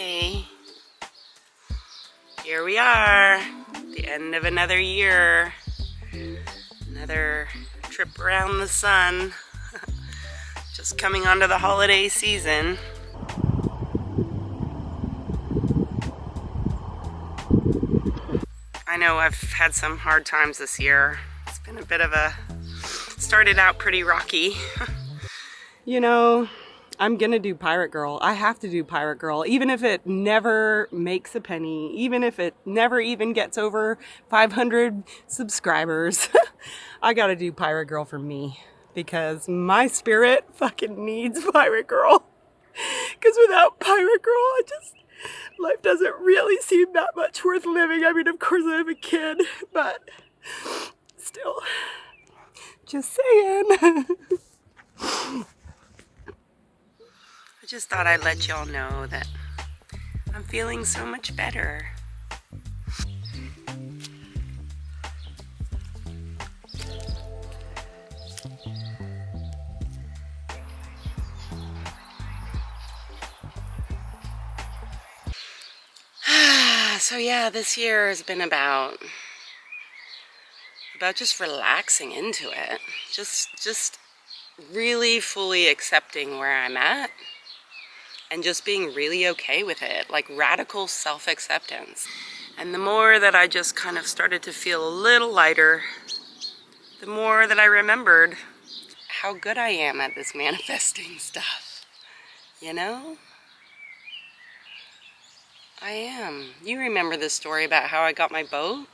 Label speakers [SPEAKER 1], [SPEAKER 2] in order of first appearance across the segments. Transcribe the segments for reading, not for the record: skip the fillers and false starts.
[SPEAKER 1] Hey, here we are, the end of another year, another trip around the sun, just coming onto the holiday season. I know I've had some hard times this year. It's been a bit of started out pretty rocky. You know, I'm gonna do Pirate Girl. I have to do Pirate Girl, even if it never makes a penny, even if it never even gets over 500 subscribers. I gotta do Pirate Girl for me, because my spirit fucking needs Pirate Girl. Because without Pirate Girl, life doesn't really seem that much worth living. I mean, of course I have a kid, but still, just saying. I just thought I'd let y'all know that I'm feeling so much better. So yeah, this year has been about just relaxing into it. Just really fully accepting where I'm at and just being really okay with it, like radical self-acceptance. And the more that I just kind of started to feel a little lighter, the more that I remembered how good I am at this manifesting stuff, you know? I am. You remember the story about how I got my boat?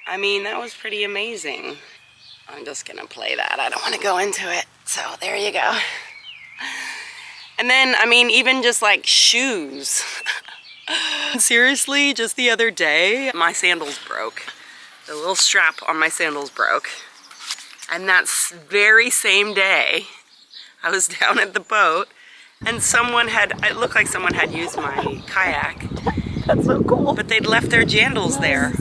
[SPEAKER 1] I mean, that was pretty amazing. I'm just gonna play that. I don't want to go into it. So there you go. And then, I mean, even just like shoes. Seriously, just the other day, my sandals broke. The little strap on my sandals broke. And that very same day, I was down at the boat, and it looked like someone had used my kayak. That's so cool. But they'd left their jandals there.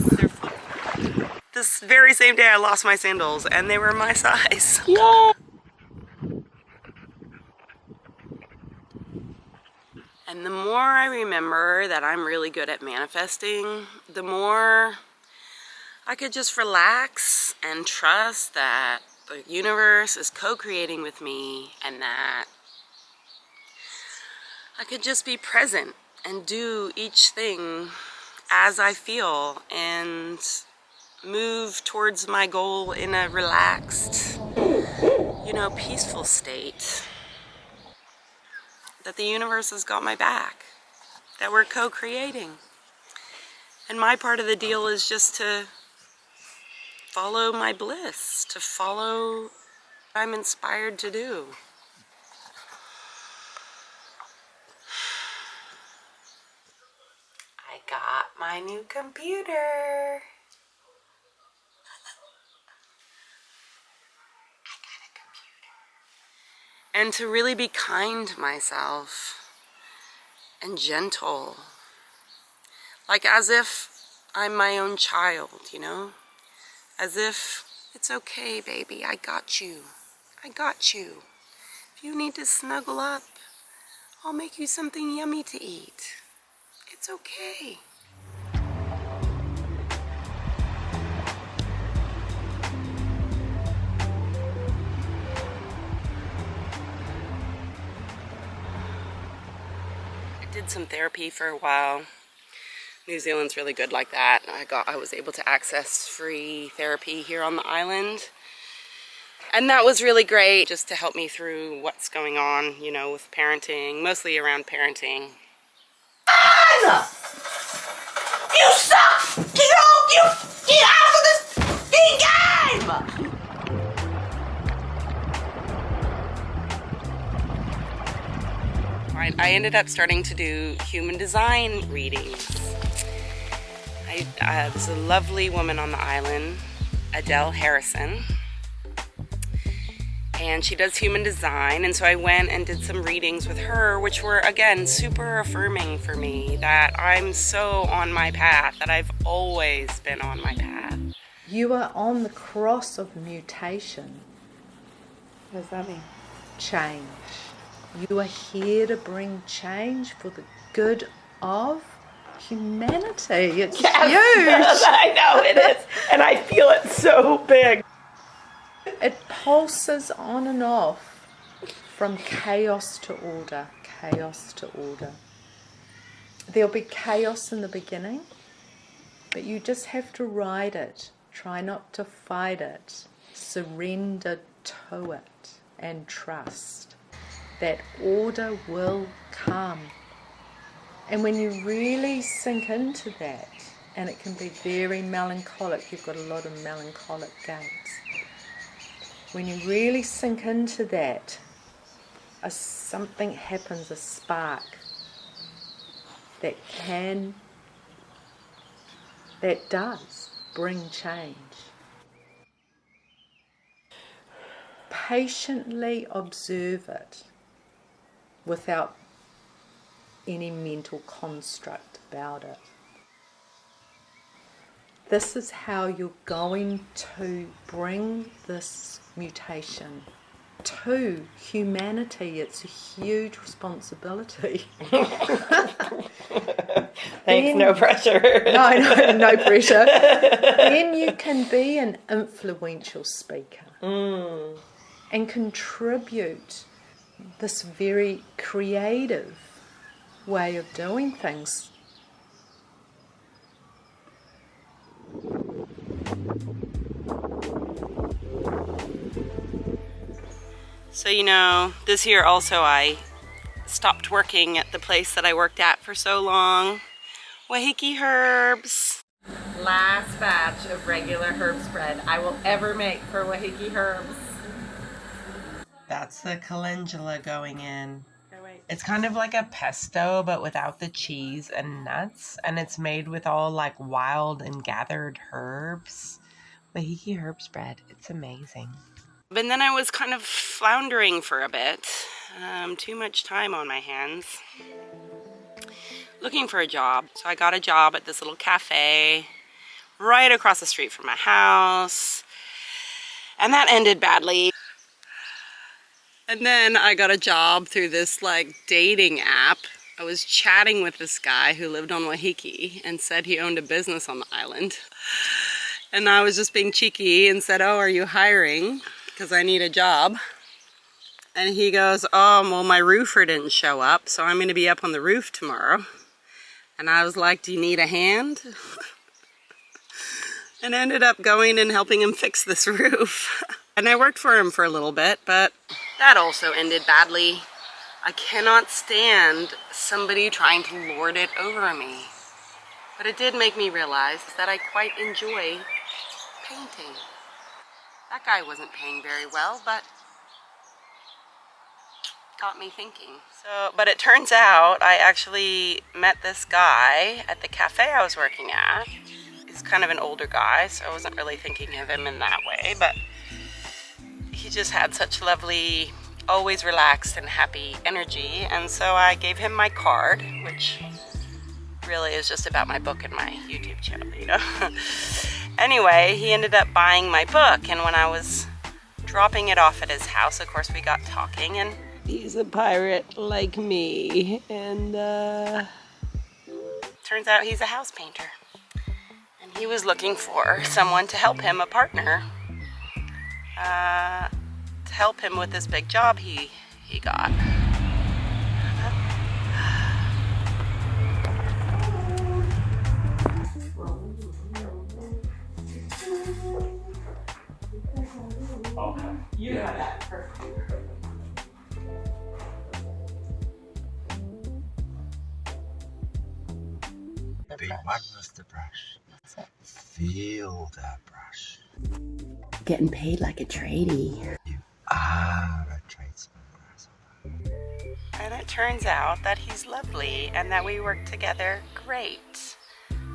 [SPEAKER 1] This very same day I lost my sandals, and they were my size. Yeah. And the more I remember that I'm really good at manifesting, the more I could just relax and trust that the universe is co-creating with me, and that I could just be present and do each thing as I feel and move towards my goal in a relaxed, you know, peaceful state. That the universe has got my back. That we're co-creating. And my part of the deal is just to follow my bliss, to follow what I'm inspired to do. I got my new computer. And to really be kind to myself and gentle, like as if I'm my own child, you know? As if it's okay, baby, I got you. I got you. If you need to snuggle up, I'll make you something yummy to eat. It's okay. Did some therapy for a while. New Zealand's really good like that. I was able to access free therapy here on the island. And that was really great, just to help me through what's going on, you know, with parenting, mostly around parenting.
[SPEAKER 2] Anna! You suck! Get out of this game!
[SPEAKER 1] I ended up starting to do human design readings. There's a lovely woman on the island, Adele Harrison, and she does human design, and so I went and did some readings with her, which were, again, super affirming for me that I'm so on my path, that I've always been on my path.
[SPEAKER 3] You are on the cross of mutation.
[SPEAKER 1] What does that mean?
[SPEAKER 3] Change.
[SPEAKER 2] You are here to bring change for the good of humanity. It's huge.
[SPEAKER 1] I know it is. And I feel it so big.
[SPEAKER 2] It pulses on and off from chaos to order, chaos to order. There'll be chaos in the beginning, but you just have to ride it. Try not to fight it. Surrender to it and trust that order will come. And when you really sink into that, and it can be very melancholic, you've got a lot of melancholic gates. When you really sink into that, something happens, a spark that does bring change. Patiently observe it without any mental construct about it. This is how you're going to bring this mutation to humanity. It's a huge responsibility.
[SPEAKER 1] Thanks, no pressure.
[SPEAKER 2] No pressure. Then you can be an influential speaker and contribute this very creative way of doing things.
[SPEAKER 1] So, this year also I stopped working at the place that I worked at for so long. Wahiki Herbs. Last batch of regular herb spread I will ever make for Wahiki Herbs. That's the calendula going in. It's kind of like a pesto, but without the cheese and nuts. And it's made with all like wild and gathered herbs. Wahiki herb spread. It's amazing. And then I was kind of floundering for a bit. Too much time on my hands. Looking for a job. So I got a job at this little cafe right across the street from my house. And that ended badly. And then I got a job through this like dating app. I was chatting with this guy who lived on Wahiki and said he owned a business on the island. And I was just being cheeky and said, "Oh, are you hiring? Because I need a job." And he goes, "Oh, well, my roofer didn't show up, so I'm going to be up on the roof tomorrow." And I was like, "Do you need a hand?" And ended up going and helping him fix this roof. And I worked for him for a little bit, but that also ended badly. I cannot stand somebody trying to lord it over me. But it did make me realize that I quite enjoy painting. That guy wasn't paying very well, but got me thinking. But it turns out I actually met this guy at the cafe I was working at. He's kind of an older guy, so I wasn't really thinking of him in that way, but he just had such lovely, always relaxed and happy energy, and so I gave him my card, which really is just about my book and my YouTube channel, Anyway, he ended up buying my book, and when I was dropping it off at his house, of course, we got talking, and he's a pirate like me, and turns out he's a house painter, and he was looking for someone to help him, a partner, to help him with this big job he got. You have that. Perfect.
[SPEAKER 3] What was the brush? Feel that brush.
[SPEAKER 4] Getting paid like a tradie.
[SPEAKER 3] You are a tradesman, grasshopper.
[SPEAKER 1] And it turns out that he's lovely and that we work together great.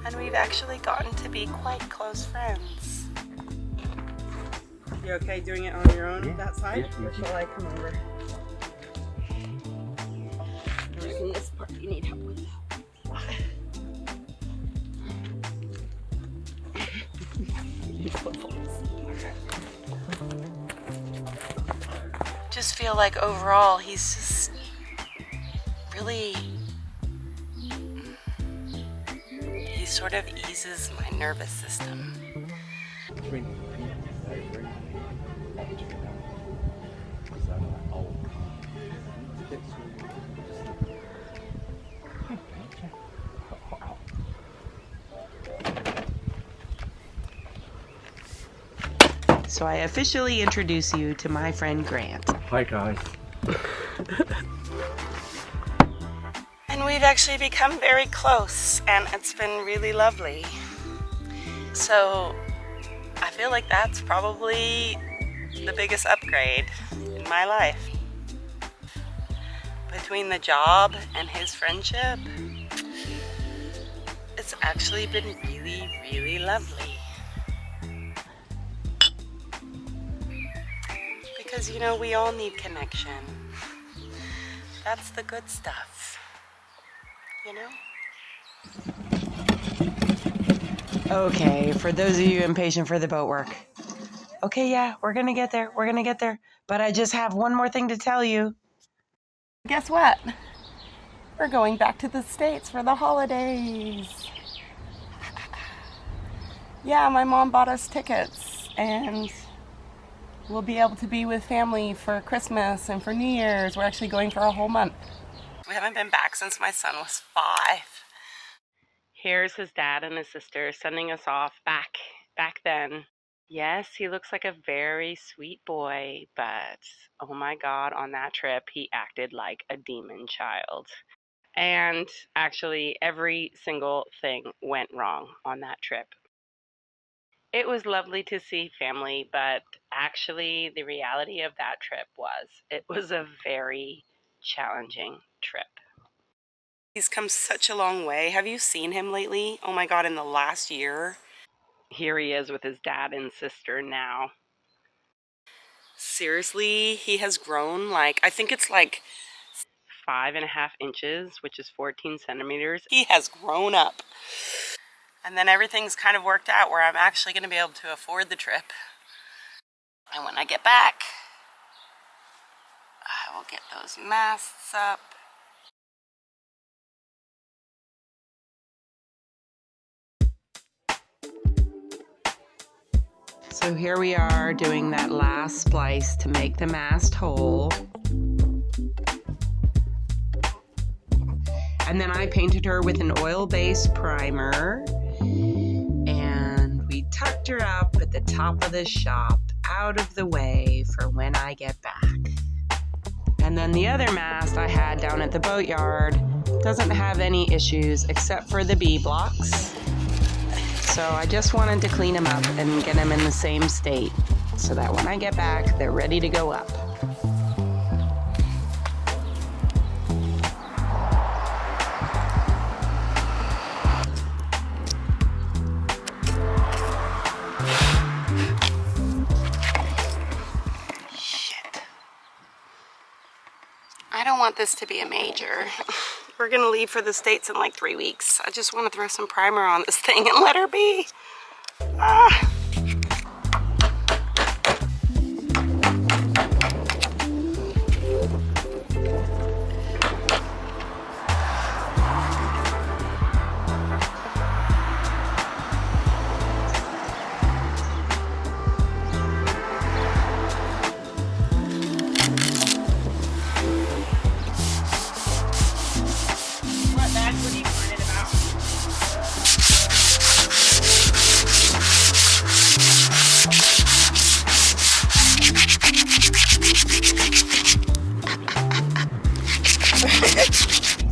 [SPEAKER 1] And we've actually gotten to be quite close friends. You okay doing it on your own, that side? Or shall I come over? In this part you need help with. Just feel like overall he's just really, he sort of eases my nervous system. So I officially introduce you to my friend Grant.
[SPEAKER 3] Hi guys.
[SPEAKER 1] And we've actually become very close, and it's been really lovely. So I feel like that's probably the biggest upgrade in my life. Between the job and his friendship, it's actually been really, really lovely. Because, you know, we all need connection. That's the good stuff, you know? Okay, for those of you impatient for the boat work. Okay, yeah, we're gonna get there, But I just have one more thing to tell you. Guess what? We're going back to the States for the holidays. Yeah, my mom bought us tickets, and we'll be able to be with family for Christmas and for New Year's. We're actually going for a whole month. We haven't been back since my son was 5. Here's his dad and his sister sending us off back then. Yes, he looks like a very sweet boy, but oh my God, on that trip, he acted like a demon child. And actually, every single thing went wrong on that trip. It was lovely to see family, but actually the reality of that trip was a very challenging trip. He's come such a long way. Have you seen him lately? Oh my God, in the last year. Here he is with his dad and sister now. Seriously, he has grown I think it's 5.5 inches, which is 14 centimeters. He has grown up. And then everything's kind of worked out where I'm actually going to be able to afford the trip. And when I get back, I will get those masts up. So here we are doing that last splice to make the mast whole. And then I painted her with an oil-based primer. And we tucked her up at the top of the shop, out of the way for when I get back. And then the other mast I had down at the boatyard doesn't have any issues except for the B blocks. So I just wanted to clean them up and get them in the same state so that when I get back, they're ready to go up. Shit. I don't want this to be a major. We're gonna leave for the States in 3 weeks. I just want to throw some primer on this thing and let her be.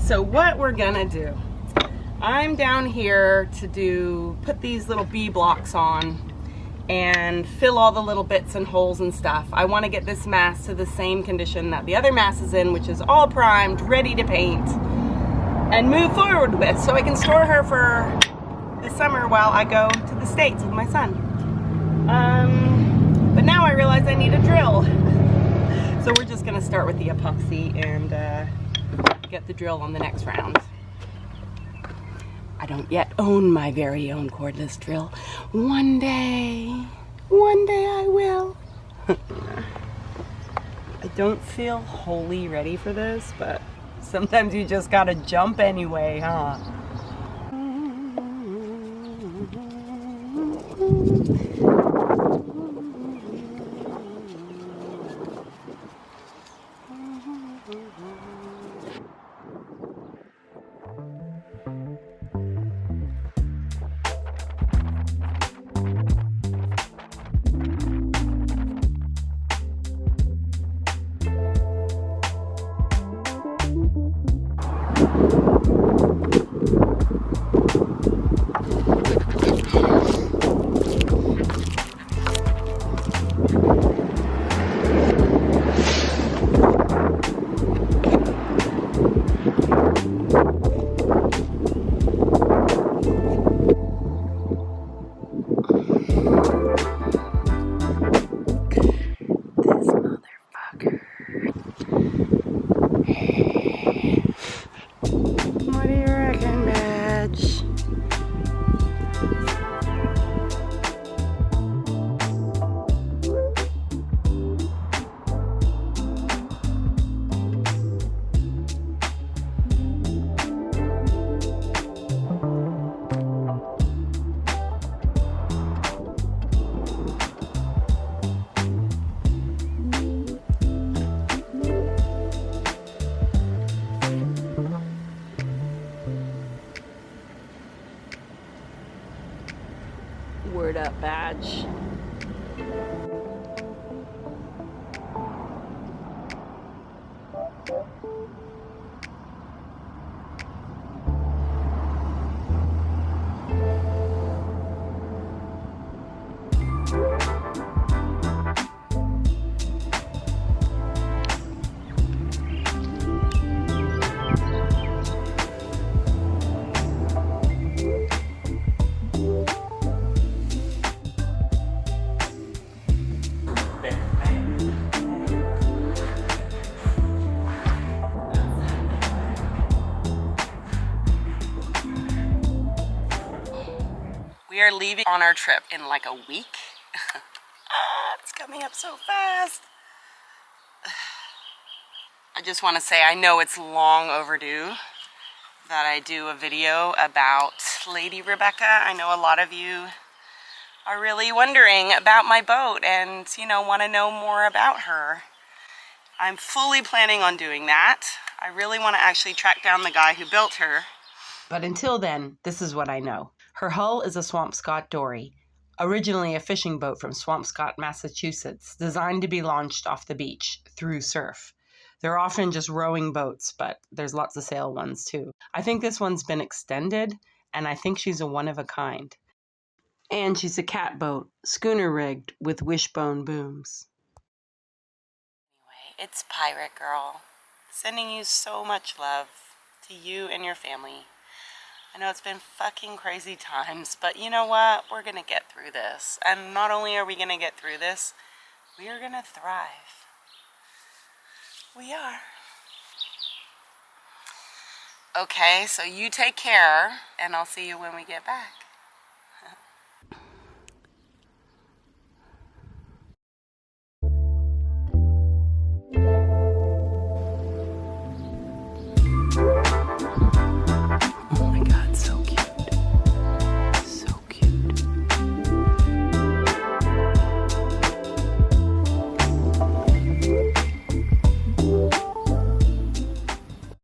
[SPEAKER 1] So what we're gonna do, I'm down here to put these little B blocks on and fill all the little bits and holes and stuff. I want to get this mast to the same condition that the other mast is in, which is all primed, ready to paint and move forward with, so I can store her for the summer while I go to the States with my son. But now I realize I need a drill. So we're just gonna start with the epoxy and get the drill on the next round. I don't yet own my very own cordless drill. One day I will. I don't feel wholly ready for this, but Sometimes you just gotta jump anyway, huh? What do you reckon, Badge? Word up, Badge. We are leaving on our trip in like a week. It's coming up so fast. I just want to say I know it's long overdue that I do a video about Lady Rebecca. I know a lot of you are really wondering about my boat and, you know, want to know more about her. I'm fully planning on doing that. I really want to actually track down the guy who built her. But until then, this is what I know. Her hull is a Swampscott dory, originally a fishing boat from Swampscott, Massachusetts, designed to be launched off the beach through surf. They're often just rowing boats, but there's lots of sail ones too. I think this one's been extended, and I think she's a one of a kind. And she's a cat boat, schooner rigged with wishbone booms. Anyway, it's Pirate Girl, sending you so much love to you and your family. I know it's been fucking crazy times, but you know what? We're gonna get through this. And not only are we gonna get through this, we are gonna thrive. We are. Okay, so you take care, and I'll see you when we get back.